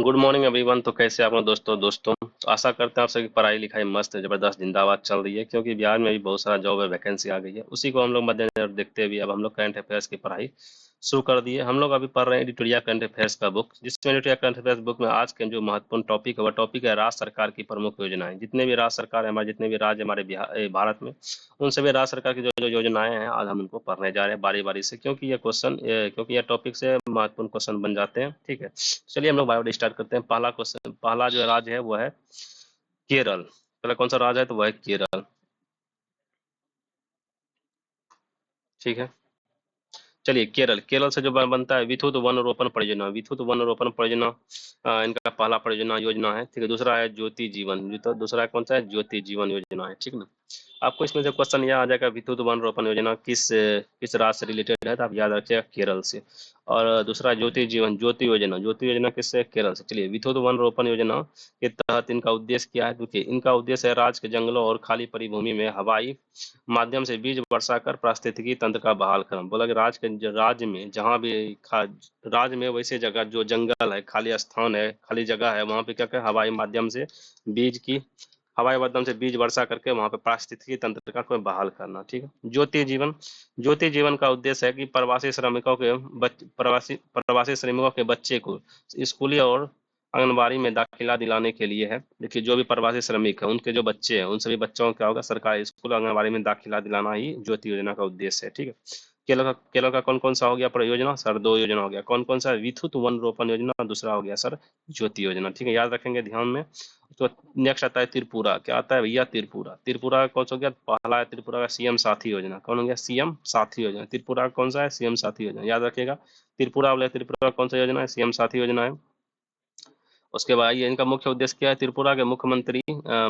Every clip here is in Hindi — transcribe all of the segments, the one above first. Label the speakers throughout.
Speaker 1: Good morning everyone. तो कैसे आप लोग दोस्तों तो आशा करते हैं आप सबकी पढ़ाई लिखाई मस्त है, जबरदस्त जिंदाबाद चल रही है, क्योंकि बिहार में भी बहुत सारा जॉब है, वैकेंसी आ गई है। उसी को हम लोग मद्देनजर देखते हुए अब हम लोग करंट अफेयर्स की पढ़ाई शुरू कर दिए। हम लोग अभी पढ़ रहे हैं एडिटोरिया करंट अफेयर्स का बुक, जिसमें एडिटोरिया करंट अफेयर्स बुक में आज के जो महत्वपूर्ण टॉपिक है वह टॉपिक है राज्य सरकार की प्रमुख योजनाएं। जितने भी राज्य सरकार है हमारे, जितने भी राज्य हमारे भारत में, उन सभी राज्य सरकार की जो जो योजनाएं हैं आज हम उनको पढ़ने जा रहे हैं बारी बारी से, क्योंकि ये टॉपिक से महत्वपूर्ण क्वेश्चन बन जाते हैं। ठीक है, चलिए हम लोग बायोडे स्टार्ट करते हैं। पहला क्वेश्चन, पहला जो राज्य है वो है केरल। पहला कौन सा राज्य है? तो वह है केरल। ठीक है, चलिए केरल, केरल से जो बनता है विद्युत वन रोपण परियोजना। विद्युत वन रोपण परियोजना इनका पहला परियोजना योजना है। ठीक है, दूसरा है ज्योति जीवन, दूसरा कौन सा है? ज्योति जीवन योजना है। ठीक ना। आपको इसमें से क्वेश्चन यह आ जाएगा विद्युत वन रोपण योजना किस किस राज्य से रिलेटेड है, तो आप याद रखिएगा केरल से। और दूसरा ज्योति जीवन, ज्योति योजना, ज्योति योजना किससे? केरल से। चलिए, विद्युत वन रोपण योजना के तहत इनका उद्देश्य क्या है? देखिए, इनका उद्देश्य है राज्य के जंगलों और खाली पड़ी भूमि में हवाई माध्यम से बीज वर्षा कर पारिस्थितिकी तंत्र का बहाल करना। बोला कि राज्य में जहाँ भी राज्य में वैसे जगह जो जंगल है, खाली स्थान है, खाली जगह है, वहाँ पे क्या क्या हवाई माध्यम से बीज की हवाई माध्यम से बीज वर्षा करके वहाँ पे पारिस्थितिकी तंत्र का कोई बहाल करना। ठीक है। ज्योति जीवन, ज्योति जीवन का उद्देश्य है कि प्रवासी श्रमिकों के बच्चे को स्कूली और आंगनबाड़ी में दाखिला दिलाने के लिए है। देखिए, जो भी प्रवासी श्रमिक है उनके जो बच्चे हैं उन सभी बच्चों को क्या होगा? सरकारी स्कूल आंगनबाड़ी में दाखिला दिलाना ही ज्योति योजना का उद्देश्य है। ठीक है। केरल का कौन कौन सा हो गया परियोजना? सर दो योजना हो गया। कौन कौन सा? विद्युत वन रोपण योजना, दूसरा हो गया सर ज्योति योजना। ठीक है, याद रखेंगे ध्यान में। तो नेक्स्ट आता है त्रिपुरा। क्या आता है भैया? त्रिपुरा। त्रिपुरा कौन सा हो गया? पहला है त्रिपुरा का सीएम साथी योजना। कौन हो गया? सीएम साथी योजना। त्रिपुरा कौन सा है? सीएम साथी योजना, याद रखिएगा। त्रिपुरा बोले, त्रिपुरा कौन सा योजना है? सीएम साथी योजना है। उसके बाद ये इनका मुख्य उद्देश्य क्या है? त्रिपुरा के मुख्यमंत्री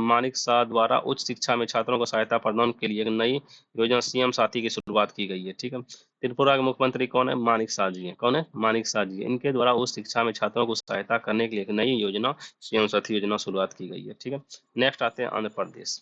Speaker 1: मानिक शाह द्वारा उच्च शिक्षा में छात्रों को सहायता प्रदान के लिए एक नई योजना सीएम साथी की शुरुआत की गई है। ठीक है, त्रिपुरा के मुख्यमंत्री कौन है? मानिक शाह जी हैं। कौन है? मानिक शाह जी हैं। इनके द्वारा उच्च शिक्षा में छात्रों को सहायता करने के लिए एक नई योजना सीएम साथी योजना शुरुआत की गई है। ठीक है, नेक्स्ट आते हैं आंध्र प्रदेश।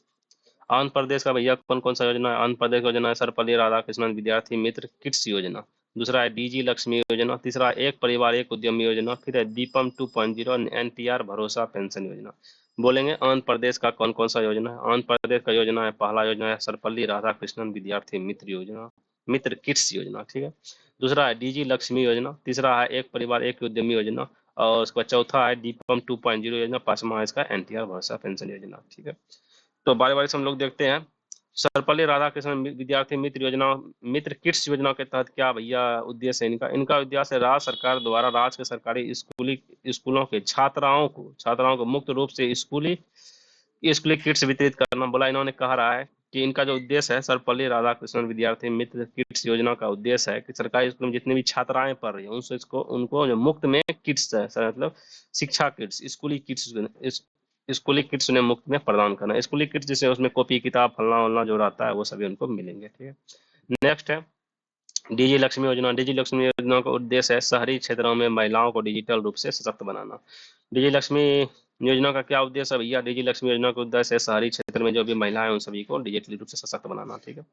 Speaker 1: आंध्र प्रदेश का भैया कौन कौन सा योजना है? आंध्र प्रदेश का योजना है सर्वपल्ली राधाकृष्णन विद्यार्थी मित्र किट्स योजना। दूसरा है डीजी लक्ष्मी योजना। तीसरा एक परिवार एक उद्यमी योजना। फिर है दीपम 2.0 एनटीआर भरोसा पेंशन योजना। बोलेंगे आंध्र प्रदेश का कौन कौन सा योजना है? आंध्र प्रदेश का योजना है, पहला योजना है सर्वपल्ली राधाकृष्णन विद्यार्थी मित्र योजना, मित्र किट्स योजना। ठीक है, दूसरा है डीजी लक्ष्मी योजना। तीसरा है एक परिवार एक उद्यमी योजना। और उसके बाद चौथा है दीपम 2.0 योजना। पांचवा है इसका एनटीआर भरोसा पेंशन योजना। ठीक है, तो बारी बारी से हम लोग देखते हैं। सर्वपल्ली राधाकृष्णन विद्यार्थी मित्र योजना, मित्र किट्स योजना के तहत क्या भैया उद्देश्य है इनका? इनका उद्देश्य है राज्य सरकार द्वारा राज्य के सरकारी स्कूलों के छात्राओं को मुक्त रूप से स्कूली स्कूली किट्स वितरित करना। बोला, इन्होंने कहा रहा है कि इनका जो उद्देश्य है सर्वपल्ली राधाकृष्णन विद्यार्थी मित्र किट्स योजना का उद्देश्य है कि सरकारी स्कूल में जितनी भी छात्राएं पढ़ रही हैं उनसे उनको जो मुफ्त में किट्स है सर, मतलब शिक्षा किट्स, स्कूली किट्स उन्हें मुफ्त में प्रदान करना। स्कूली किट्स जैसे उसमें कॉपी किताब फलना वलना जो रहता है वो सभी उनको मिलेंगे। ठीक है, नेक्स्ट है डीजी लक्ष्मी योजना। डीजी लक्ष्मी योजना का उद्देश्य है शहरी क्षेत्रों में महिलाओं को डिजिटल रूप से सशक्त बनाना। डीजी लक्ष्मी योजना का क्या उद्देश्य है भैया? डीजी लक्ष्मी योजना का उद्देश्य है शहरी क्षेत्र में जो भी महिलाएं हैं उन सभी को डिजिटली रूप से सशक्त बनाना। ठीक है,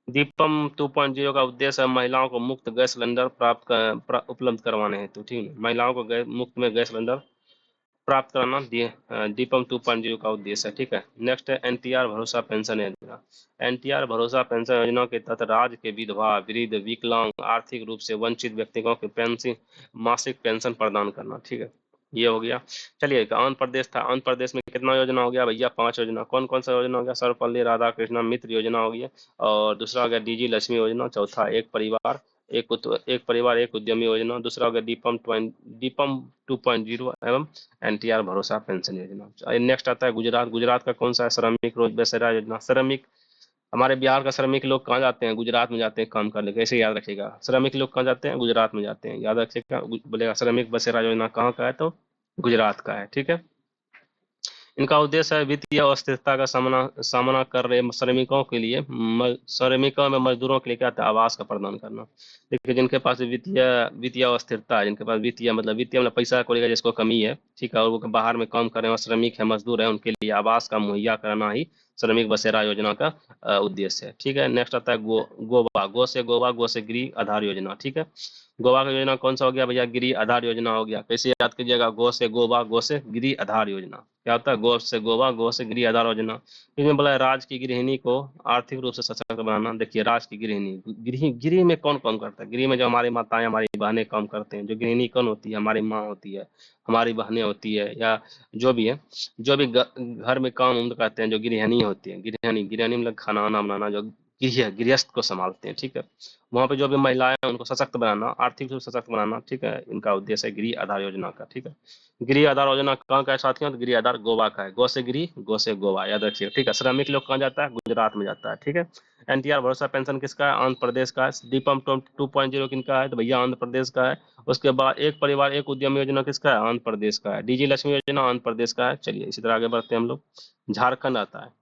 Speaker 1: दीपम 2.0 का उद्देश्य है महिलाओं को मुफ्त गैस सिलेंडर उपलब्ध करवाने हेतु। ठीक है, महिलाओं को मुफ्त में गैस सिलेंडर प्राप्त कराना दीपम 2.0 का उद्देश्य है। ठीक है, नेक्स्ट है एनटीआर भरोसा पेंशन योजना। एनटीआर भरोसा पेंशन योजना के तहत राज्य के विधवा वृद्ध विकलांग आर्थिक रूप से वंचित व्यक्तियों के पेंशन मासिक पेंशन प्रदान करना। ठीक है, ये हो गया। चलिए, आंध्र प्रदेश था। आंध्र प्रदेश में कितना योजना हो गया भैया? 5 योजना। कौन कौन सा योजना हो गया? सर्वपल्ली राधाकृष्णन मित्र योजना हो गया, और दूसरा हो गया डीजी लक्ष्मी योजना, चौथा एक परिवार एक उद्यमी योजना, दूसरा हो गया दीपम 2.0 एवं एनटीआर भरोसा पेंशन योजना। नेक्स्ट आता है गुजरात। गुजरात का कौन सा है? श्रमिक रोज बसेरा योजना। श्रमिक, हमारे बिहार का श्रमिक लोग कहाँ जाते हैं? गुजरात में जाते हैं काम करने। कैसे याद रखिएगा? श्रमिक लोग कहाँ जाते हैं? गुजरात में जाते हैं, याद रखिएगा। बोलेगा श्रमिक बसेरा योजना कहाँ का है? तो गुजरात का है। ठीक है, इनका उद्देश्य है वित्तीय अस्थिरता का सामना कर रहे श्रमिकों के लिए श्रमिकों में मजदूरों के लिए क्या था? आवास का प्रदान करना। देखिए, जिनके पास वित्तीय वित्तीय अस्थिरता है, जिनके पास वित्तीय मतलब पैसा को लेकर जिसको कमी है, ठीक है, और वो बाहर में काम कर रहे हैं, श्रमिक है, मजदूर है, उनके लिए आवास का मुहैया कराना ही श्रमिक बसेरा योजना का उद्देश्य है। ठीक है, नेक्स्ट आता है गोवा, गो से गोवा, गो से गृह आधार योजना। ठीक है, गोवा का योजना कौन सा हो गया भैया, गृह आधार योजना हो गया। कैसे याद कीजिएगा, गो से गोवा, गो से गृह आधार योजना। क्या होता है, गो से गोवा, गो से गृह आधार योजना। इसमें बोला है राज्य की गृहिणी को आर्थिक रूप से सशक्त बनाना। देखिए राज्य की गृहिणी, गृह में कौन काम करता है, गृह में जो हमारी माताएं हमारी बहनें काम करते हैं। जो गृहिणी कौन होती है, हमारी माँ होती है, हमारी बहनें होती है, या जो भी है, जो भी घर में काम उम्र करते हैं, जो गृहिणी होती है, गृहिणी गृहिणी मतलब खाना वाना बनाना, जो गृहस्थ को संभालते हैं। ठीक है, वहाँ पे जो भी महिलाएं हैं उनको सशक्त बनाना, आर्थिक रूप से सशक्त बनाना। ठीक है, इनका उद्देश्य है गृह आधार योजना का। ठीक है, गृह आधार योजना कहाँ का है साथियों, तो गृह आधार गोवा का है। गो से गृह, गो से गोवा, याद रखिए। ठीक है, श्रमिक लोग कहाँ जाता है, गुजरात में जाता है। ठीक है, एनटीआर भरोसा पेंशन किसका है, आंध्र प्रदेश का है। दीपम 2.0 किनका है, तो भैया आंध्र प्रदेश का है। उसके बाद एक परिवार एक उद्यम योजना किसका है, आंध्र प्रदेश का है। डीजी लक्ष्मी योजना आंध्र प्रदेश का है। चलिए इसी तरह आगे बढ़ते हैं हम लोग। झारखंड आता है,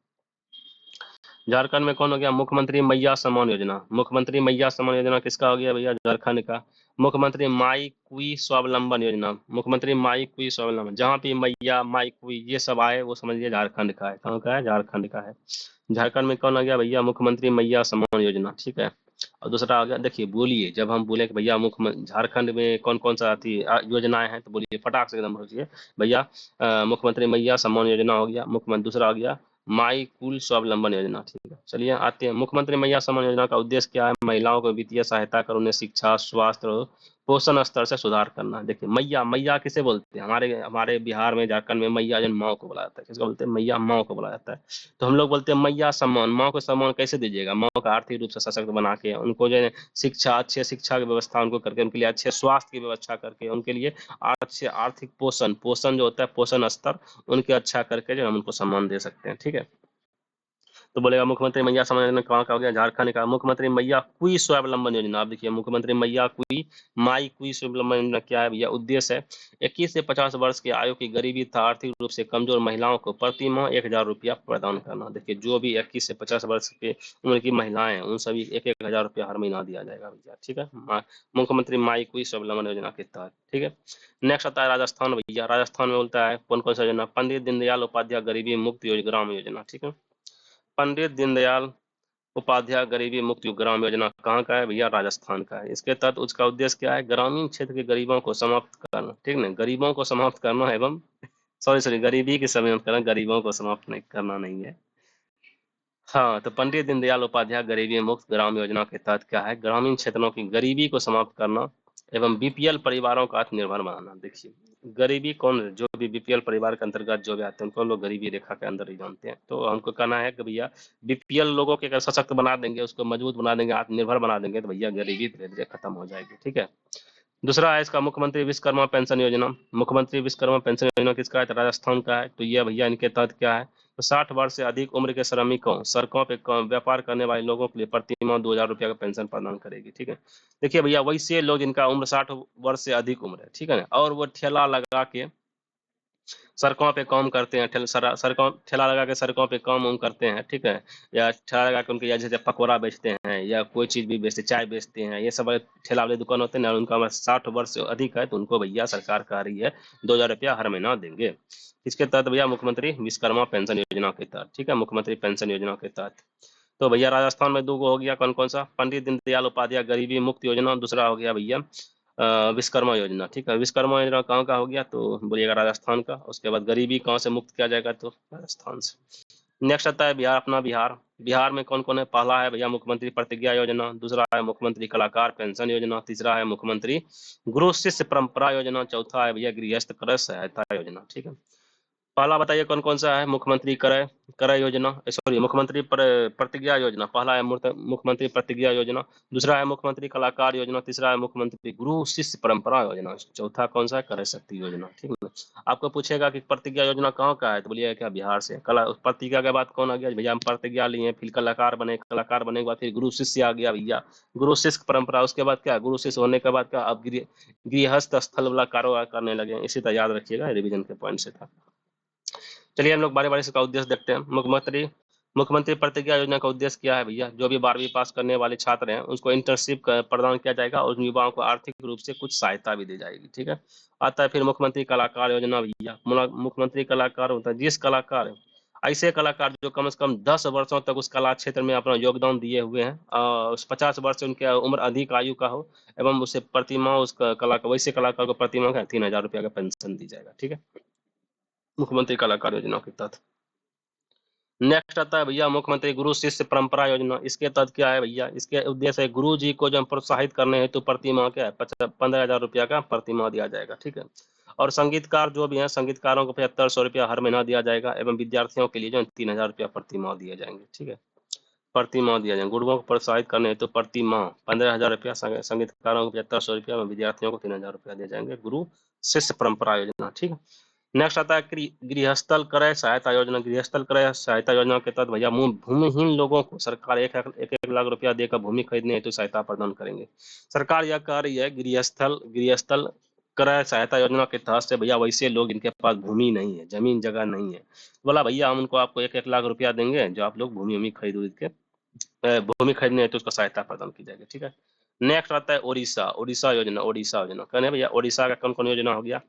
Speaker 1: झारखंड में कौन हो गया, मुख्यमंत्री मैया सम्मान योजना। मुख्यमंत्री मैया सम्मान योजना किसका हो गया भैया, झारखंड का। मुख्यमंत्री माई कुई स्वावलंबन योजना, मुख्यमंत्री माई कुई स्वावलंबन, जहाँ पे मैया माई कुई ये सब आए वो समझिए झारखंड का है। कहाँ का है, झारखंड का है। झारखंड में कौन आ गया भैया, मुख्यमंत्री मैया सम्मान योजना। ठीक है, और दूसरा आ गया, देखिए बोलिए, जब हम बोले कि भैया मुख्य झारखंड में कौन कौन सा आती योजनाएं हैं, तो बोलिए फटाक से एकदम बोलिए भैया। मुख्यमंत्री मैया सम्मान योजना हो गया मुख्यमंत्री, दूसरा आ गया माई कुल स्वावलंबन योजना। ठीक है, चलिए आते हैं। मुख्यमंत्री मैया सम्मान योजना का उद्देश्य क्या है, महिलाओं को वित्तीय सहायता कर उन्हें शिक्षा, स्वास्थ्य और पोषण स्तर से सुधार करना। देखिए मैया, मैया किसे बोलते हैं, हमारे हमारे बिहार में झारखंड में मैया जन माँ को बोला जाता है। किसको बोलते हैं, मैया माँ को बोला जाता है। तो हम लोग बोलते हैं मैया सम्मान, माँ को सम्मान कैसे दीजिएगा, माँ को आर्थिक रूप से सशक्त बना के, उनको जो है शिक्षा, अच्छे शिक्षा की व्यवस्था उनको करके, उनके लिए अच्छे स्वास्थ्य की व्यवस्था करके, उनके लिए अच्छे आर्थिक पोषण, पोषण जो होता है पोषण स्तर उनके अच्छा करके जो हम उनको सम्मान दे सकते हैं। ठीक है, तो बोलेगा मुख्यमंत्री मैया सम्मान योजना कहाँ का हो गया, झारखंड का। मुख्यमंत्री मैया कुई स्वावलंबन योजना, आप देखिए मुख्यमंत्री मैया कुई माई कुई स्वावलंबन योजना क्या है भैया, उद्देश्य है 21 से 50 वर्ष की आयु की गरीबी तथा आर्थिक रूप से कमजोर महिलाओं को प्रति माह 1000 रुपया प्रदान करना। देखिए जो भी 21 से 50 वर्ष के उम्र की महिलाएं हैं उन सभी 1000 रुपया हर महीना दिया जाएगा भैया। ठीक है, मुख्यमंत्री माई कुई स्वावलंबन योजना के तहत। ठीक है, नेक्स्ट आता है राजस्थान भैया। राजस्थान में बोलता है कौन कौन सा योजना, पंडित दीनदयाल उपाध्याय गरीबी मुक्त ग्राम योजना। ठीक है, पंडित दीनदयाल उपाध्याय गरीबी मुक्त ग्राम योजना कहाँ का है भैया, राजस्थान का है। इसके तहत उसका उद्देश्य क्या है, ग्रामीण क्षेत्र के गरीबों को समाप्त करना। ठीक है, गरीबों को समाप्त करना एवं सॉरी गरीबी की समाप्त करना, गरीबों को समाप्त नहीं करना नहीं है। हाँ, तो पंडित दीनदयाल उपाध्याय गरीबी मुक्त ग्राम योजना के तहत क्या है, ग्रामीण क्षेत्रों की गरीबी को समाप्त करना एवं बीपीएल परिवारों को आत्मनिर्भर बनाना। देखिए गरीबी कौन, जो भी बीपीएल परिवार के अंतर्गत जो भी आते हैं उनको हम लोग गरीबी रेखा के अंदर ही जानते हैं। तो हमको कहना है कि भैया बीपीएल लोगों के अगर सशक्त बना देंगे, उसको मजबूत बना देंगे, आत्मनिर्भर बना देंगे, तो भैया गरीबी धीरे धीरे खत्म हो जाएगी। ठीक है, दूसरा है इसका मुख्यमंत्री विश्वकर्मा पेंशन योजना। मुख्यमंत्री विश्वकर्मा पेंशन योजना किसका है, तो राजस्थान का है। तो ये भैया इनके तहत क्या है, तो 60 वर्ष से अधिक उम्र के श्रमिकों, सड़कों पे व्यापार करने वाले लोगों के लिए प्रति माह 2000 रुपया का पेंशन प्रदान करेगी। ठीक है, देखिए भैया वैसे लोग जिनका उम्र 60 वर्ष से अधिक उम्र है, ठीक है ना, और वो ठेला लगा के सड़कों पे काम करते हैं, सड़कों ठेला लगा के सड़कों पे काम उम करते हैं। ठीक है, या ठेला लगा के उनके या जैसे पकौड़ा बेचते हैं या कोई चीज़ भी बेचते, चाय बेचते हैं, ये सब ठेला वाले दुकान होते हैं ना, उनका उम्र 60 वर्ष से अधिक है, तो उनको भैया सरकार कह रही है 2000 रुपया हर महीना देंगे। इसके तहत भैया मुख्यमंत्री विश्वकर्मा पेंशन योजना के तहत। ठीक है, मुख्यमंत्री पेंशन योजना के तहत। तो भैया राजस्थान में 2 गो हो गया, कौन कौन सा, पंडित दीनदयाल उपाध्याय गरीबी मुक्त योजना, दूसरा हो गया भैया विश्वकर्मा योजना। ठीक है, विश्वकर्मा योजना कहाँ का हो गया, तो बोलिएगा राजस्थान का। उसके बाद गरीबी कहाँ से मुक्त किया जाएगा, तो राजस्थान से। नेक्स्ट आता है बिहार, अपना बिहार। बिहार में कौन कौन है, पहला है भैया मुख्यमंत्री प्रतिज्ञा योजना, दूसरा है मुख्यमंत्री कलाकार पेंशन योजना, तीसरा है मुख्यमंत्री गुरु शिष्य परंपरा योजना, चौथा है भैया गृहस्थ क्रय सहायता योजना। ठीक है, पहला बताइए कौन कौन सा है, मुख्यमंत्री क्रय क्रय योजना, सॉरी मुख्यमंत्री प्रतिज्ञा योजना। पहला है मुख्यमंत्री प्रतिज्ञा योजना, दूसरा है मुख्यमंत्री कलाकार योजना, तीसरा है मुख्यमंत्री गुरु शिष्य परंपरा योजना, चौथा कौन सा है, क्रय शक्ति योजना। ठीक है, आपको पूछेगा कि प्रतिज्ञा योजना कहाँ का है, तो बोलिए क्या बिहार से। कला प्रतिज्ञा के बाद कौन आ गया भैया, हम प्रतिज्ञा लिए, फिर कलाकार बने, कलाकार बने के बाद फिर गुरु शिष्य आ गया भैया, गुरु शिष्य परंपरा। उसके बाद क्या, गुरु शिष्य होने के बाद क्या, अब गृहस्थ स्थल वाला कारोबार करने लगे। इसी तरह याद रखिएगा, रिविजन के पॉइंट से था। चलिए हम लोग बारी बारी से का उद्देश्य देखते हैं। मुख्यमंत्री प्रतिज्ञा योजना का उद्देश्य क्या है भैया, जो भी 12वीं पास करने वाले छात्र हैं उसको इंटर्नशिप प्रदान किया जाएगा और युवाओं को आर्थिक रूप से कुछ सहायता भी दी जाएगी। ठीक है, आता है फिर मुख्यमंत्री कलाकार योजना भैया। मुख्यमंत्री कलाकार होता है जिस कलाकार ऐसे कलाकार जो कम से कम 10 वर्षों तक उस कला क्षेत्र में अपना योगदान दिए हुए हैं, 50 वर्ष से उनकी उम्र अधिक आयु का हो, एवं उसे प्रतिमाह उस कला वैसे कलाकार को प्रतिमाह का 3000 रुपया का पेंशन दी जाएगा। ठीक है, मुख्यमंत्री कलाकार योजना के तहत। नेक्स्ट आता है भैया मुख्यमंत्री गुरु शिष्य परंपरा योजना। इसके तहत क्या है भैया, इसके उद्देश्य है गुरु जी को जो प्रोत्साहित करने हेतु प्रति माह क्या है 15,000 रुपया का प्रति माह दिया जाएगा। ठीक है, और संगीतकार जो भी हैं संगीतकारों को 7500 रुपया हर महीना दिया जाएगा, एवं विद्यार्थियों के लिए जो 3000 रुपया प्रति माह दिए जाएंगे। ठीक है, प्रति माह दिया जाएगा। गुरुओं को प्रोत्साहित करने हेतु प्रति माह 15,000 रुपया, संगीतकारों को 7500 रुपया, विद्यार्थियों को 3000 रुपया दिए जाएंगे। गुरु शिष्य परंपरा योजना। ठीक है, नेक्स्ट आता है गृहस्थल क्रय सहायता योजना। गृहस्थल क्रय सहायता योजना के तहत भैया भूमिहीन लोगों को सरकार एक लाख रुपया देकर भूमि खरीदने हेतु सहायता प्रदान करेंगे। सरकार यह कह रही है गृहस्थल क्रय सहायता योजना के तहत से भैया वैसे लोग जिनके पास भूमि नहीं है, जमीन जगह नहीं है, बोला भैया हम उनको आपको 1 लाख रुपया देंगे, जो आप लोग भूमि खरीद के भूमि खरीदने हेतु उसको सहायता प्रदान की जाएगी। ठीक है, नेक्स्ट आता है ओडिशा योजना कहने भैया ओडिशा का कौन कौन योजना हो गया।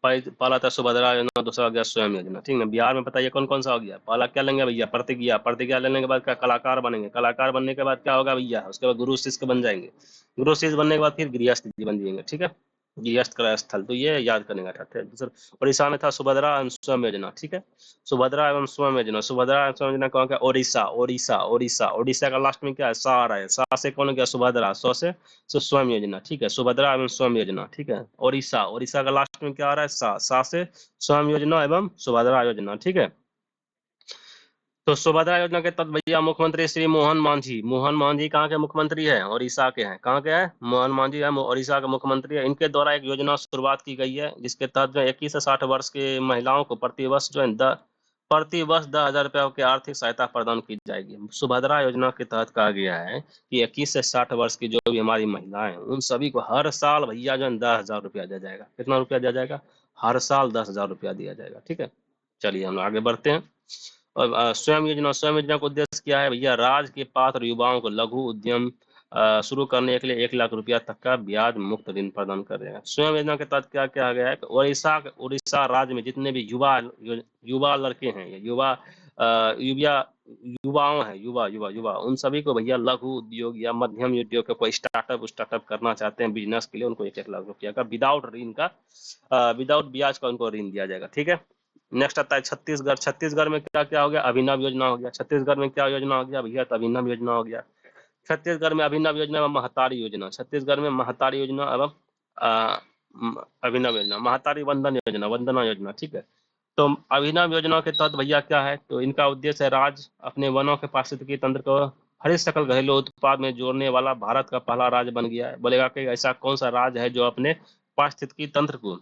Speaker 1: पहला था सुभद्रा योजना, दूसरा हो गया स्वयं योजना। ठीक है, बिहार में बताइए कौन कौन सा हो गया। पहला क्या लेंगे भैया, प्रतिज्ञा लेने के बाद क्या कलाकार बनेंगे, कलाकार बनने के बाद क्या होगा भैया, उसके बाद गुरु शिष्य बन जाएंगे, गुरु शिष्य बनने के बाद फिर गृहस्थ जी बन जाएंगे। ठीक है, गृहस्थ क्रय स्थल, तो ये याद करने का था। दूसरा उड़ीसा में था सुभद्रा एवं स्वयं योजना। ठीक है, सुभद्रा एवं स्वयं योजना, सुभद्रा एवं स्वयं योजना कौन क्या, ओडिशा का लास्ट में क्या है, सा आ रहा है, सा से कौन हो गया सुभद्रा, से स्वयं योजना। ठीक है, सुभद्रा एवं स्वयं योजना। ठीक है, ओडिशा का लास्ट में क्या आ रहा है, सा से स्वयं योजना एवं सुभद्रा योजना। ठीक है, तो सुभद्रा योजना के तहत भैया मुख्यमंत्री श्री मोहन मांझी कहाँ के मुख्यमंत्री है, ओडिशा के हैं। कहाँ के हैं, मोहन मांझी है, ओडिशा के मुख्यमंत्री है। इनके द्वारा एक योजना शुरुआत की गई है, जिसके तहत जो 21 से 60 वर्ष के महिलाओं को प्रतिवर्ष 10,000 रुपया की आर्थिक सहायता प्रदान की जाएगी। सुभद्रा योजना के तहत कहा गया है कि 21 से 60 वर्ष की जो भी हमारी महिलाएं हैं उन सभी को हर साल भैया जो 10,000 रुपया दिया जाएगा। कितना रुपया दिया जाएगा, हर साल 10,000 रुपया दिया जाएगा। ठीक है, चलिए हम आगे बढ़ते हैं। और स्वयं योजना का उद्देश्य क्या है भैया, राज्य के पात्र युवाओं को लघु उद्यम शुरू करने के लिए 1 लाख रुपया तक का ब्याज मुक्त ऋण प्रदान कर देगा। स्वयं योजना के तहत क्या क्या गया है, उड़ीसा राज्य में जितने भी युवा लड़के हैं या युवाओं हैं, युवा उन सभी को भैया लघु उद्योग या मध्यम उद्योग का कोई स्टार्टअप करना चाहते हैं बिजनेस के लिए, उनको 1 लाख रुपया का विदाउट ब्याज का उनको ऋण दिया जाएगा। ठीक है, नेक्स्ट आता है छत्तीसगढ़ में क्या क्या हो गया, अभिनव योजना हो गया। छत्तीसगढ़ में क्या योजना हो गया भैया, तो अभिनव योजना हो गया। छत्तीसगढ़ में अभिनव योजना एवं महतारी योजना, छत्तीसगढ़ में महतारी योजना एवं अभिनव योजना, महतारी वंदना योजना। ठीक है, तो अभिनव योजना के तहत भैया क्या है, तो इनका उद्देश्य है राज्य अपने वनों के पारिस्थितिकी तंत्र को हरित सकल घरेलू उत्पाद में जोड़ने वाला भारत का पहला राज्य बन गया है। बोलेगा कि ऐसा कौन सा राज्य है जो अपने पारिस्थितिकी तंत्र को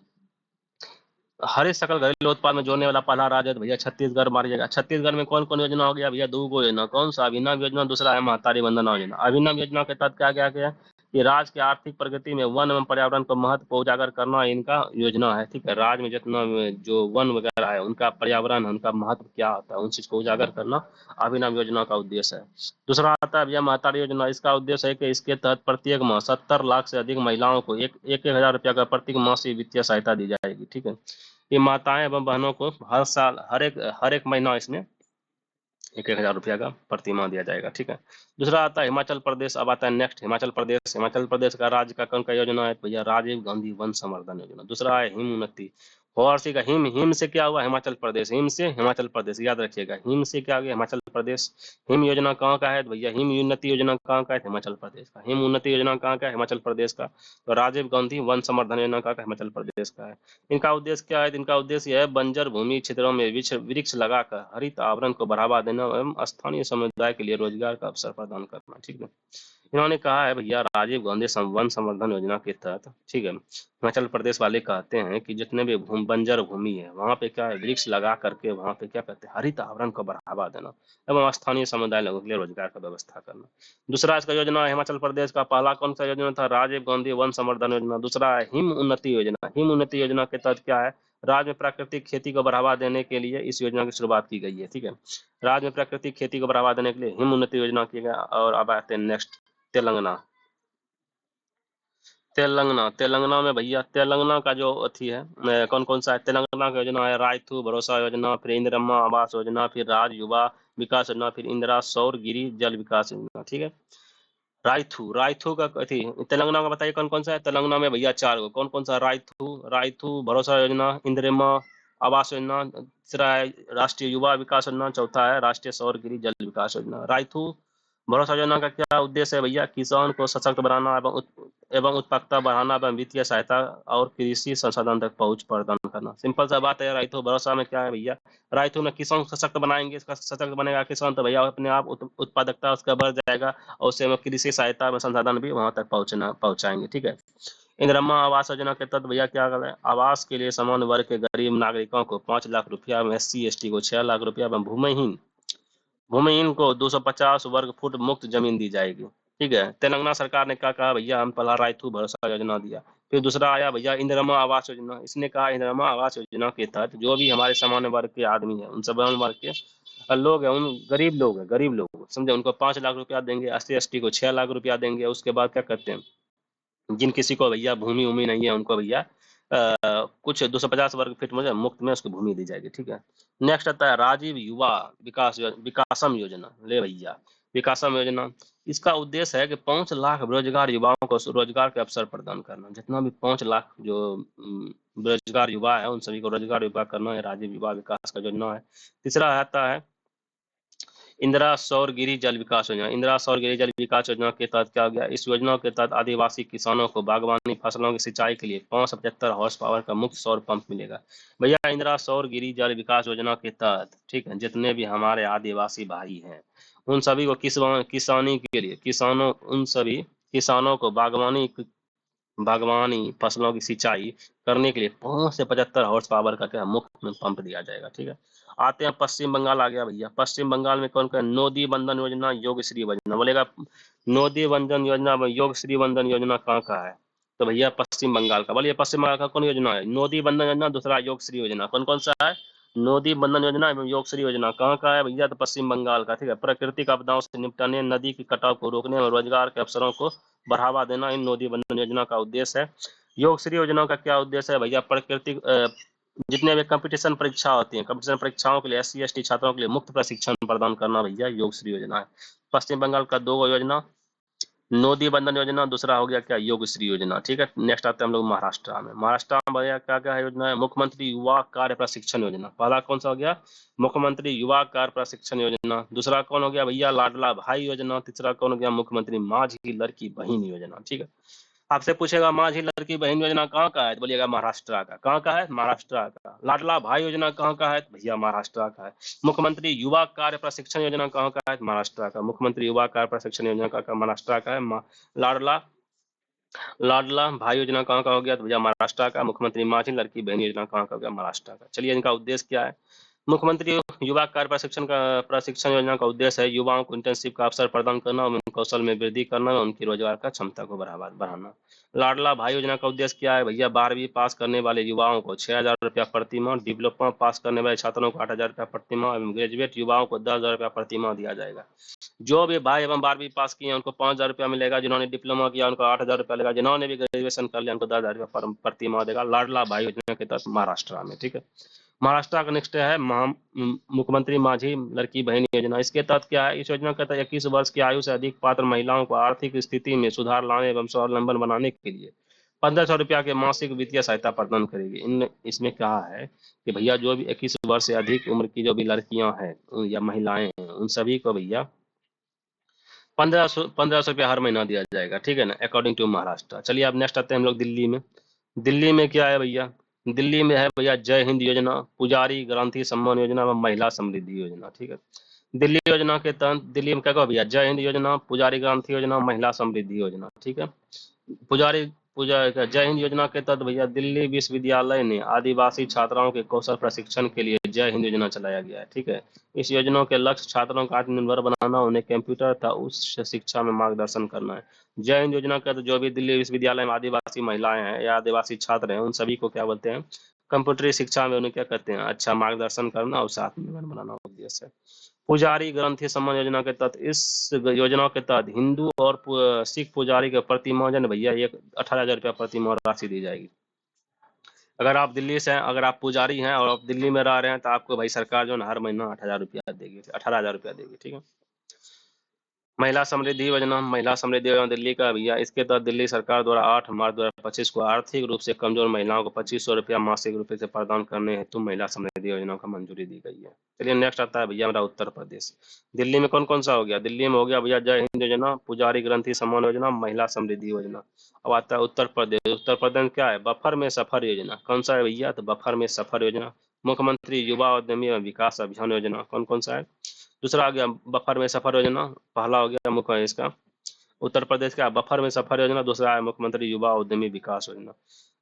Speaker 1: हरित सकल घरेलू उत्पाद में जोड़ने वाला पहला राज्य है, तो भैया छत्तीसगढ़ मारिएगा। छत्तीसगढ़ में कौन कौन योजना हो गया भैया, दो गो योजना, कौन सा, अभिनव योजना, दूसरा है महतारी वंदना योजना। अभिनव योजना के तहत क्या क्या गया कि राज्य की आर्थिक प्रगति में वन एवं पर्यावरण को महत्व उजागर करना इनका योजना है। ठीक है, राज्य में जितना जो वन वगैरह है उनका पर्यावरण, उनका महत्व क्या होता है, उन चीज को उजागर करना अभिनव योजना का उद्देश्य है। दूसरा आता है भैया महतारी योजना। इसका उद्देश्य है कि इसके तहत प्रत्येक माह 70 लाख से अधिक महिलाओं को एक हजार रुपया का प्रत्येक मासिक वित्तीय सहायता दी जाएगी। ठीक है, ये माताएं एवं बहनों को हर साल हर एक महीना इसमें 1,000 रुपया का प्रति माह दिया जाएगा। ठीक है, दूसरा आता है हिमाचल प्रदेश। अब आता है नेक्स्ट हिमाचल प्रदेश का राज्य का कौन का योजना है भैया, राजीव गांधी वन संवर्धन योजना। दूसरा है हिम उन्नति, फारसी का हिम से क्या हुआ, हिमाचल प्रदेश, हिम से हिमाचल प्रदेश, याद रखिएगा, हिम से क्या गया, हिमाचल प्रदेश। हिम योजना कहाँ का है भैया, हिम उन्नति योजना कहाँ का है, हिमाचल प्रदेश का। हिम उन्नति योजना कहाँ का है, हिमाचल प्रदेश का। तो राजीव गांधी वन संवर्धन योजना का हिमाचल प्रदेश का है। इनका उद्देश्य क्या है, इनका उद्देश्य है बंजर भूमि क्षेत्रों में वृक्ष लगाकर हरित आवरण को बढ़ावा देना एवं स्थानीय समुदाय के लिए रोजगार का अवसर प्रदान करना। ठीक है, इन्होंने कहा है भैया राजीव गांधी वन संवर्धन योजना के तहत, ठीक है, हिमाचल प्रदेश वाले कहते हैं कि जितने भी बंजर भूमि है वहाँ पे क्या है, वृक्ष लगा करके वहाँ पे क्या कहते हैं, हरित आवरण को बढ़ावा देना एवं स्थानीय समुदाय लोगों के लिए रोजगार का व्यवस्था करना। दूसरा इसका योजना हिमाचल प्रदेश का पहला कौन सा योजना था, राजीव गांधी वन संवर्धन योजना। दूसरा है हिम उन्नति योजना। हिम उन्नति योजना के तहत क्या है, राज्य में प्राकृतिक खेती को बढ़ावा देने के लिए इस योजना की शुरुआत की गई है। ठीक है, राज्य में प्राकृतिक खेती को बढ़ावा देने के लिए हिम उन्नति योजना की गई। और अब आते हैं नेक्स्ट तेलंगाना। तेलंगाना, तेलंगाना में भैया तेलंगाना का जो अथी है कौन कौन सा है तेलंगाना की योजना है, रायथू भरोसा योजना, फिर इंदिरम्मा आवास योजना, फिर राज युवा विकास योजना, फिर इंदिरा सौर गिरी जल विकास योजना। ठीक है, रायथू, रायथू का अथी तेलंगाना का बताइए कौन कौन सा है। तेलंगाना में भैया 4 गो, कौन कौन सा, रायथू, रायथू भरोसा योजना, इंदिरम्मा आवास योजना, तीसरा है राष्ट्रीय युवा विकास योजना, चौथा है राष्ट्रीय सौर गिरी जल विकास योजना। रायथू भरोसा योजना का क्या उद्देश्य है भैया, किसान को सशक्त बनाना एवं उत्पादकता बढ़ाना एवं वित्तीय सहायता और कृषि संसाधन तक पहुंच प्रदान करना। सिंपल सा बात है। रायथू भरोसा में क्या है भैया, रायथू में किसान सशक्त बनाएंगे, सशक्त बनेगा किसान तो भैया अपने आप उत्पादकता उसका बढ़ जाएगा और उससे हम कृषि सहायता में संसाधन भी वहां तक पहुंचाएंगे। ठीक है, इंदिरम्मा आवास योजना के तहत भैया क्या कर रहे हैं, आवास के लिए सामान्य वर्ग के गरीब नागरिकों को 5 लाख रुपया में, SC ST को 6 लाख रुपया में, भूमिहीन भूमिहीन को 250 वर्ग फुट मुक्त जमीन दी जाएगी। ठीक है, तेलंगाना सरकार ने क्या कहा भैया, हम पहला रायथू भरोसा योजना दिया, फिर दूसरा आया भैया इंदिरम्मा आवास योजना। इसने कहा इंदिरम्मा आवास योजना के तहत जो भी हमारे सामान्य वर्ग के आदमी है, उन सामान्य वर्ग के लोग हैं, उन गरीब लोग समझे, उनको 5 लाख रुपया देंगे, SC ST को 6 लाख रुपया देंगे। उसके बाद क्या करते हैं, जिन किसी को भैया भूमि उमी नहीं है उनको भैया कुछ 250 वर्ग फीट में मुफ्त में उसको भूमि दी जाएगी। ठीक है, नेक्स्ट आता है राजीव युवा विकासम योजना। ले भैया, विकासम योजना, इसका उद्देश्य है कि 5 लाख बेरोजगार युवाओं को रोजगार के अवसर प्रदान करना। जितना भी 5 लाख जो बेरोजगार युवा है उन सभी को रोजगार युवा करना है, राजीव युवा विकास का योजना है। तीसरा आता है इंदिरा सौर गिरी जल विकास योजना। इंदिरा सौर गिरी जल विकास योजना के तहत क्या हो गया, इस योजना के तहत आदिवासी किसानों को बागवानी फसलों की सिंचाई के लिए 575 हॉर्स पावर का मुफ्त सौर पंप मिलेगा। भैया इंदिरा सौर गिरी जल विकास योजना के तहत, ठीक है, जितने भी हमारे आदिवासी भाई हैं उन सभी को किसानी के लिए, किसानों उन सभी किसानों को बागवानी फसलों की सिंचाई करने के लिए 5 से 75 हॉर्स पावर का क्या मुफ्त में पंप दिया जाएगा। ठीक है, आते हैं पश्चिम बंगाल आ गया भैया। पश्चिम बंगाल में कौन कौन, नोदी बंधन योजना, योगश्री योजना। बोलेगा नोदी बंधन योजना, योगश्री बंधन योजना कहाँ का है, तो भैया पश्चिम बंगाल का। बोलिए पश्चिम बंगाल का कौन योजना है, नोदी बंधन योजना, दूसरा योगश्री योजना। कौन कौन सा है, नोदी बंधन योजना एवं योगश्री योजना कहाँ का है भैया, तो पश्चिम बंगाल का। ठीक है, प्राकृतिक आपदाओं से निपटने, नदी की कटाव को रोकने और रोजगार के अवसरों को बढ़ावा देना इन नोदी बंधन योजना का उद्देश्य है। योगश्री योजना का क्या उद्देश्य है भैया, प्राकृतिक जितने भी कंपटीशन परीक्षा होती हैं, कंपटीशन परीक्षाओं के लिए SC ST छात्रों के लिए मुफ्त प्रशिक्षण प्रदान करना भैया योगश्री योजना है। पश्चिम बंगाल का 2 योजना, नोदी बंधन योजना, दूसरा हो गया क्या योगश्री योजना। ठीक है, नेक्स्ट आते हैं हम लोग महाराष्ट्र में। महाराष्ट्र में भैया क्या क्या योजना है, मुख्यमंत्री युवा कार्य प्रशिक्षण योजना। पहला कौन सा हो गया, मुख्यमंत्री युवा कार्य प्रशिक्षण योजना। दूसरा कौन हो गया भैया, लाडला भाई योजना। तीसरा कौन हो गया, मुख्यमंत्री माझी लड़की बहन योजना। ठीक है, आपसे पूछेगा माझी लड़की बहन योजना कहाँ का है, तो बोलिएगा महाराष्ट्र का। कहाँ का है, महाराष्ट्र का। लाडला भाई योजना कहाँ का है, भैया महाराष्ट्र का है। मुख्यमंत्री युवा कार्य प्रशिक्षण योजना कहाँ का है, महाराष्ट्र का। मुख्यमंत्री युवा कार्य प्रशिक्षण योजना का महाराष्ट्र का है। लाडला लाडला भाई योजना कहाँ का हो गया, तो भैया महाराष्ट्र का। मुख्यमंत्री माझी लड़की बहन योजना कहाँ का हो गया, महाराष्ट्र का। चलिए, इनका उद्देश्य क्या है, मुख्यमंत्री युवा कार्य प्रशिक्षण योजना का उद्देश्य है युवाओं को इंटर्नशिप का अवसर प्रदान करना, उनके कौशल में वृद्धि करना और उनकी रोजगार का क्षमता को बढ़ाना। लाडला भाई योजना का उद्देश्य क्या है भैया, 12वीं पास करने वाले युवाओं को 6,000 रुपया प्रति माह, डिप्लोमा पास करने वाले छात्रों को 8,000 रुपया प्रति माह एवं ग्रेजुएट युवाओं को 10,000 रुपया प्रति माह दिया जाएगा। जो भी भाई एवं 12वीं पास किए उनको 5,000 रुपया मिलेगा, जिन्होंने डिप्लोमा किया उनको 8,000 रुपया मिलेगा, जिन्होंने भी ग्रेजुएशन कर लिया उनको 10,000 रुपया प्रति माह देगा। लाडला भाई योजना के तहत महाराष्ट्र में। ठीक है, महाराष्ट्र का नेक्स्ट है मुख्यमंत्री माझी लड़की बहन योजना। इसके तहत क्या है, इस योजना के तहत 21 वर्ष की आयु से अधिक पात्र महिलाओं को आर्थिक स्थिति में सुधार लाने एवं स्वावलंबन बनाने के लिए 1,500 रुपया के मासिक वित्तीय सहायता प्रदान करेगी। इसमें कहा है कि भैया जो भी 21 वर्ष से अधिक उम्र की जो भी लड़कियां हैं या महिलाएं हैं उन सभी को भैया 1,500 रुपया हर महीना दिया जाएगा। ठीक है ना, अकॉर्डिंग टू महाराष्ट्र। चलिए अब नेक्स्ट आते हैं हम लोग दिल्ली में। दिल्ली में क्या है भैया, दिल्ली में है भैया जय हिंद योजना, पुजारी ग्रांथी सम्मान योजना व महिला समृद्धि योजना। ठीक है, दिल्ली योजना के तहत दिल्ली में क्या कहो भैया, जय हिंद योजना, पुजारी ग्रांथी योजना, महिला समृद्धि योजना। ठीक है, पुजारी पूजा जय हिंद योजना के तहत भैया दिल्ली विश्वविद्यालय ने आदिवासी छात्राओं के कौशल प्रशिक्षण के लिए जय हिंद योजना चलाया गया है। ठीक है, इस योजना के लक्ष्य छात्रों को आत्मनिर्भर बनाना, उन्हें कंप्यूटर तथा उच्च शिक्षा में मार्गदर्शन करना है। जय हिंद योजना के तहत जो भी दिल्ली विश्वविद्यालय में आदिवासी महिलाएं हैं या आदिवासी छात्र हैं उन सभी को क्या बोलते हैं, कंप्यूटरी शिक्षा में उन्हें क्या कहते हैं, अच्छा मार्गदर्शन करना और साथ में बनाना उद्देश्य है। पुजारी ग्रंथि सम्मान योजना के तहत इस योजना के तहत हिंदू और सिख पुजारी के प्रति माह जन भैया 18,000 रुपया प्रति माह राशि दी जाएगी। अगर आप दिल्ली से हैं, अगर आप पुजारी हैं और आप दिल्ली में रह रहे हैं तो आपको भाई सरकार जो है हर महीना 8,000 रुपया देगी, 18,000 रुपया देगी, ठीक है। महिला समृद्धि योजना दिल्ली का भैया, इसके तहत दिल्ली सरकार द्वारा 8 मार्च 2025 को आर्थिक रूप से कमजोर महिलाओं को 2,500 रुपया मासिक रूप से प्रदान करने हेतु महिला समृद्धि योजना को मंजूरी दी गई है। चलिए नेक्स्ट आता है भैया मेरा उत्तर प्रदेश। दिल्ली में कौन कौन सा हो गया? दिल्ली में हो गया भैया जय हिंद योजना, पुजारी ग्रंथि सम्मान योजना, महिला समृद्धि योजना। अब आता है उत्तर प्रदेश। उत्तर प्रदेश क्या है? बफर में सफर योजना। कौन सा है भैया? तो बफर में सफर योजना। मुख्यमंत्री युवा उद्यमी एवं विकास अभियान योजना। कौन कौन सा है? दूसरा आ गया बफर में सफर योजना। पहला हो गया मुख्य इसका उत्तर प्रदेश का बफर में सफर योजना। दूसरा है मुख्यमंत्री युवा उद्यमी विकास योजना।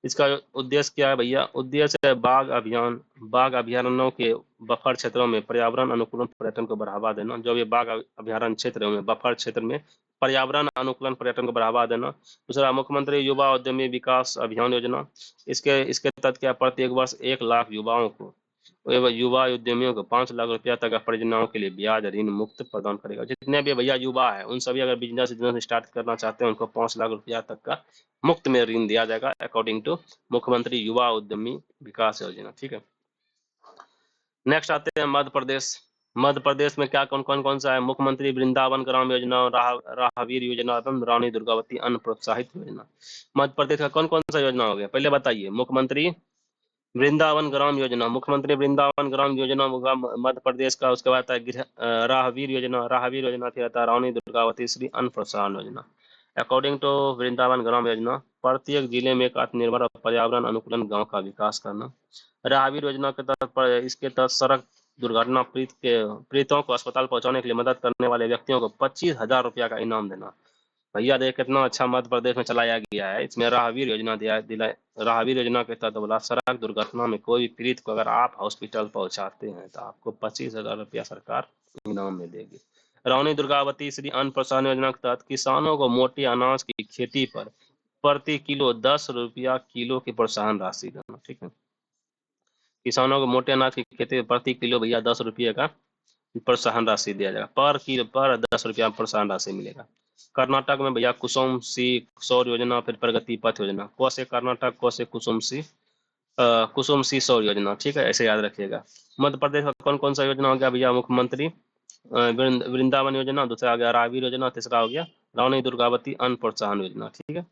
Speaker 1: इसका उद्देश्य क्या है भैया? उद्देश्य है बाघ अभ्यारण्यों के बफर क्षेत्रों में पर्यावरण अनुकूलन पर्यटन को बढ़ावा देना। जो भी बाघ अभ्यारण्य क्षेत्र है बफर क्षेत्र में पर्यावरण अनुकूलन पर्यटन को बढ़ावा देना। दूसरा मुख्यमंत्री युवा उद्यमी विकास अभियान योजना। इसके तहत क्या प्रत्येक वर्ष 1 लाख युवाओं को एवं युवा उद्यमियों को 5 लाख रुपया तक परियोजनाओं के लिए ब्याज ऋण मुक्त प्रदान करेगा। जितने भी भैया युवा है उन सभी अगर बिजनेस स्टार्ट करना चाहते हैं उनको 5 लाख रुपया तक का मुफ्त में ऋण दिया जाएगा अकॉर्डिंग टू मुख्यमंत्री युवा उद्यमी विकास योजना, ठीक है। नेक्स्ट आते हैं मध्य प्रदेश। मध्य प्रदेश में क्या कौन सा है? मुख्यमंत्री वृंदावन ग्राम योजना, राहवीर योजना एवं रानी दुर्गावती अन्न प्रोत्साहित योजना। मध्य प्रदेश का कौन कौन सा योजना हो गया? पहले बताइए। मुख्यमंत्री वृंदावन ग्राम योजना, मुख्यमंत्री वृंदावन ग्राम योजना होगा मध्य प्रदेश का। उसके बाद आता है राहवीर योजना, फिर आता है रानी दुर्गावती श्री अन्न प्रोत्साहन योजना। अकॉर्डिंग टू वृंदावन ग्राम योजना, प्रत्येक जिले में एक आत्मनिर्भर और पर्यावरण अनुकूलन गांव का विकास करना। राहवीर योजना के तहत इसके तहत सड़क दुर्घटना पीड़ितों को अस्पताल पहुंचाने के लिए मदद करने वाले व्यक्तियों को 25,000 रुपया का इनाम देना। भैया देख कितना अच्छा मध्य प्रदेश में चलाया गया है। इसमें राहवीर योजना राहवीर योजना के तहत बोला सड़क दुर्घटना में कोई पीड़ित को अगर आप हॉस्पिटल पहुंचाते हैं तो आपको 25,000 रुपया सरकार इनाम में देगी। रानी दुर्गावती श्री अन्न प्रोत्साहन योजना के तहत किसानों को मोटे अनाज की खेती पर प्रति किलो 10 रुपया किलो की प्रोत्साहन राशि देना, ठीक है। किसानों को मोटे अनाज की खेती प्रति किलो भैया 10 रुपये का प्रोत्साहन राशि दिया जाएगा। पर 10 रुपया प्रोत्साहन राशि मिलेगा। कर्नाटक में भैया कुसुम सी सौर योजना, फिर प्रगति पथ योजना। कौन कर्नाटक, कौन कुसुम सी सौर योजना, ठीक है, ऐसे याद रखिएगा। मध्य प्रदेश का कौन कौन सा योजना हो गया भैया? मुख्यमंत्री वृंदावन योजना, दूसरा हो गया राहवीर योजना, तीसरा हो गया रानी दुर्गावती अन्न प्रोत्साहन योजना, ठीक है।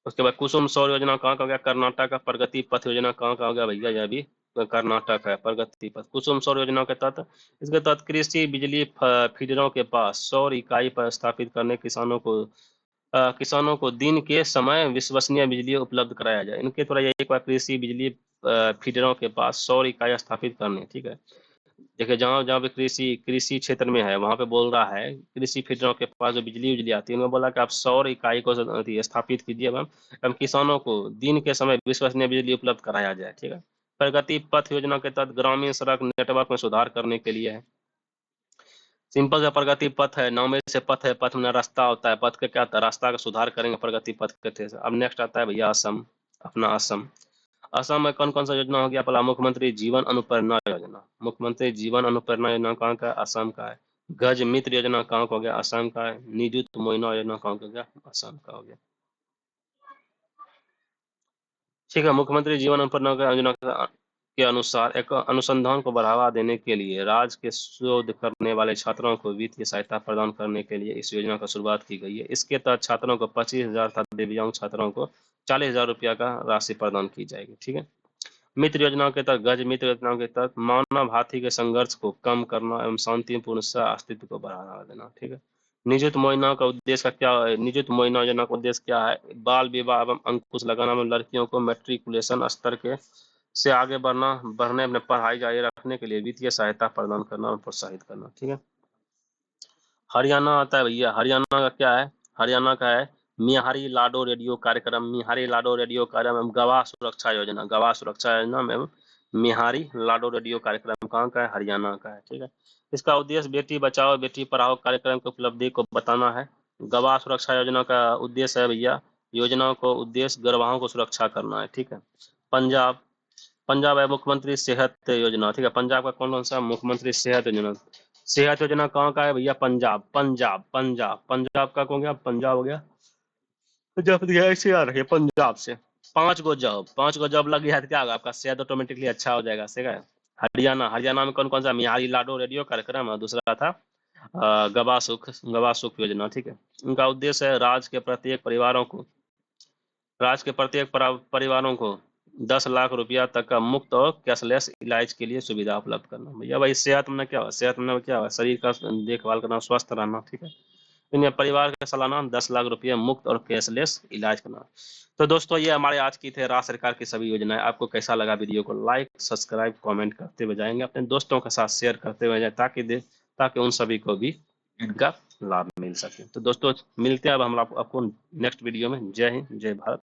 Speaker 1: उसके बाद कुसुम सौर योजना कहाँ का हो गया? कर्नाटक का। प्रगति पथ योजना कहाँ का हो गया भैया? यह भी कर्नाटक है। प्रगति पथ कुसुम सौर योजना के तहत इसके तहत कृषि बिजली फीडरों के पास सौर इकाई पर स्थापित करने किसानों को दिन के समय विश्वसनीय बिजली उपलब्ध कराया जाए। इनके द्वारा एक बार कृषि बिजली फीडरों के पास सौर इकाई स्थापित करने, ठीक है। देखिए जहाँ जहाँ पे कृषि क्षेत्र में है वहाँ पे बोल रहा है कृषि फीडरों के पास जो बिजली उजली आती है उन्होंने बोला कि आप सौर इकाई को स्थापित कीजिए एवं किसानों को दिन के समय विश्वसनीय बिजली उपलब्ध कराया जाए, ठीक है। प्रगति पथ योजना के तहत ग्रामीण सड़क नेटवर्क में सुधार करने के लिए है। सिंपल सा प्रगति पथ है, नाम में से पथ है, पथ में रास्ता होता है, पथ का क्या होता है? रास्ता का सुधार करेंगे प्रगति पथ के थे। अब नेक्स्ट आता है भैया असम। अपना असम। असम में कौन कौन सा योजना हो गया? पहला मुख्यमंत्री जीवन अनुप्रेरणा योजना। मुख्यमंत्री जीवन अनुप्रेरणा योजना कहाँ का? असम का है। गज मित्र योजना कहाँ का हो गया? असम का है। निजुत मोइना योजना कहाँ का हो गया? असम का हो गया, ठीक है। मुख्यमंत्री जीवन अनुप्रेरणा योजना के अनुसार एक अनुसंधान को बढ़ावा देने के लिए राज्य के शोध करने वाले छात्रों को वित्तीय सहायता प्रदान करने के लिए इस योजना की शुरुआत की गई है। इसके तहत छात्रों को 25,000 तथा दिव्यांग छात्रों को 40,000 रुपया का राशि प्रदान की जाएगी, ठीक है। मित्र योजना के तहत गज मित्र योजना के तहत मानव हाथी के संघर्ष को कम करना एवं शांतिपूर्ण सह अस्तित्व को बढ़ावा देना, ठीक है। निजुत मोइना का उद्देश्य क्या है? निजुत मोइना योजना का उद्देश्य क्या है? बाल विवाह एवं अंकुश लगाना में लड़कियों को मैट्रिकुलेशन स्तर के से आगे बढ़ने अपने पढ़ाई जारी रखने के लिए वित्तीय सहायता प्रदान करना और प्रोत्साहित करना, ठीक है। हरियाणा आता है भैया। हरियाणा का क्या है? हरियाणा का है मिहारी लाडो रेडियो कार्यक्रम। मिहारी लाडो रेडियो कार्यक्रम एवं गवाह सुरक्षा योजना। गवाह सुरक्षा योजना एवं मिहारी लाडो रेडियो कार्यक्रम कहाँ का है? हरियाणा का है, ठीक है। इसका उद्देश्य बेटी बचाओ बेटी पढ़ाओ कार्यक्रम की उपलब्धि को बताना है। गवाह सुरक्षा योजना का उद्देश्य है भैया, योजना को उद्देश्य गवाहों को सुरक्षा करना है, ठीक है। पंजाब पंजाब है मुख्यमंत्री सेहत योजना, ठीक है। पंजाब का कौन सा मुख्यमंत्री सेहत योजना? सेहत योजना कहाँ का है भैया? पंजाब, पंजाब, पंजाब, पंजाब का कौन गया? पंजाब हो गया। जब दिया ऐसे आ रही है पंजाब से 5 गो जॉब लग गया तो क्या होगा? आपका सेहत ऑटोमेटिकली अच्छा हो जाएगा, सही है। हरियाणा, हरियाणा में कौन कौन सा? मिहारी लाडो रेडियो कार्यक्रम, और दूसरा था गवा सुख योजना, ठीक है। उनका उद्देश्य है राज्य के प्रत्येक परिवारों को 10 लाख रुपया तक का मुफ्त और कैशलेस इलाज के लिए सुविधा उपलब्ध करना। भैया भाई सेहत में क्या हुआ? सेहत में क्या हुआ? शरीर का देखभाल करना, स्वस्थ रहना, ठीक है। इन्हें परिवार का सालाना 10 लाख रुपया मुफ्त और कैशलेस इलाज करना। तो दोस्तों ये हमारे आज की थे राज्य सरकार की सभी योजनाएं। आपको कैसा लगा? वीडियो को लाइक, सब्सक्राइब, कमेंट करते हुए जाएंगे, अपने दोस्तों के साथ शेयर करते हुए जाए, ताकि उन सभी को भी इनका लाभ मिल सके। तो दोस्तों मिलते हैं अब हम आपको नेक्स्ट वीडियो में। जय हिंद, जय भारत।